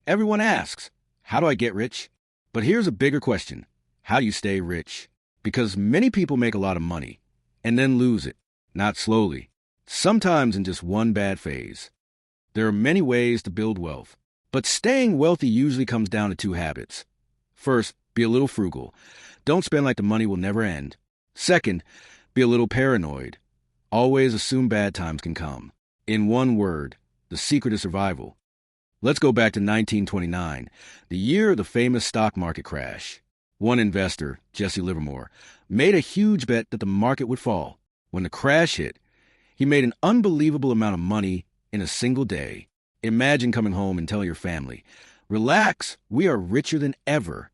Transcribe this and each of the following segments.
Everyone asks, how do I get rich? But here's a bigger question. How do you stay rich? Because many people make a lot of money and then lose it, not slowly, sometimes in just one bad phase. There are many ways to build wealth, but staying wealthy usually comes down to two habits. First, be a little frugal. Don't spend like the money will never end. Second, be a little paranoid. Always assume bad times can come. In one word, the secret is survival. Let's go back to 1929, the year of the famous stock market crash. One investor, Jesse Livermore, made a huge bet that the market would fall. When the crash hit, he made an unbelievable amount of money in a single day. Imagine coming home and telling your family, "Relax, we are richer than ever."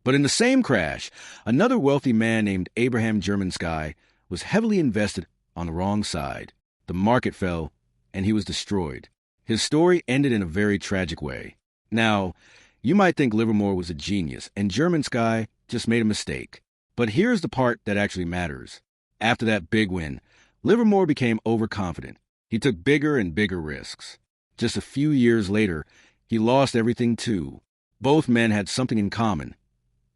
But in the same crash, another wealthy man named Abraham Sky was heavily invested on the wrong side. The market fell, and he was destroyed. His story ended in a very tragic way. Now, you might think Livermore was a genius, and Sky just made a mistake. But here's the part that actually matters. After that big win, Livermore became overconfident. He took bigger and bigger risks. Just a few years later, he lost everything too. Both men had something in common.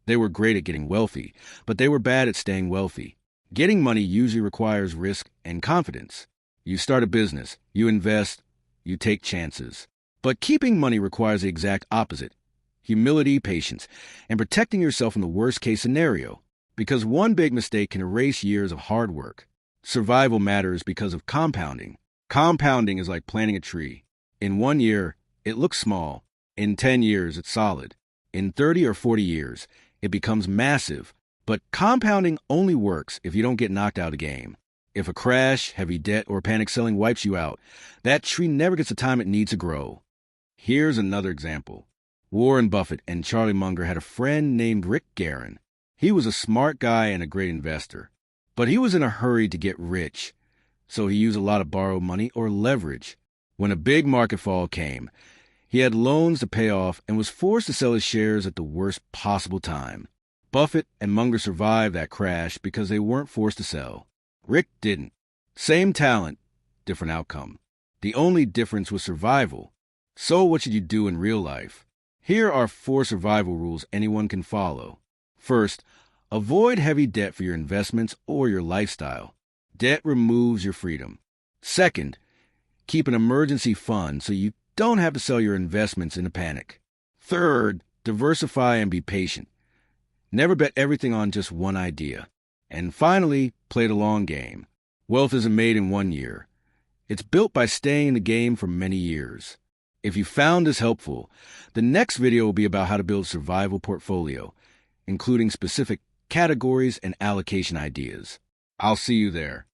They were great at getting wealthy, but they were bad at staying wealthy. Getting money usually requires risk and confidence. You start a business, you invest, you take chances. But keeping money requires the exact opposite: humility, patience, and protecting yourself in the worst-case scenario. Because one big mistake can erase years of hard work. Survival matters because of compounding. Compounding is like planting a tree. In 1 year, it looks small. In 10 years, it's solid. In 30 or 40 years, it becomes massive. But compounding only works if you don't get knocked out of the game. If a crash, heavy debt, or panic selling wipes you out, that tree never gets the time it needs to grow. Here's another example. Warren Buffett and Charlie Munger had a friend named Rick Guerin. He was a smart guy and a great investor. But he was in a hurry to get rich, so he used a lot of borrowed money or leverage. When a big market fall came, he had loans to pay off and was forced to sell his shares at the worst possible time. Buffett and Munger survived that crash because they weren't forced to sell. Rick didn't. Same talent, different outcome. The only difference was survival. So what should you do in real life? Here are 4 survival rules anyone can follow. First, avoid heavy debt for your investments or your lifestyle. Debt removes your freedom. Second, keep an emergency fund so you don't have to sell your investments in a panic. Third, diversify and be patient. Never bet everything on just one idea. And finally, play the long game. Wealth isn't made in 1 year. It's built by staying in the game for many years. If you found this helpful, the next video will be about how to build a survival portfolio, including specific categories and allocation ideas. I'll see you there.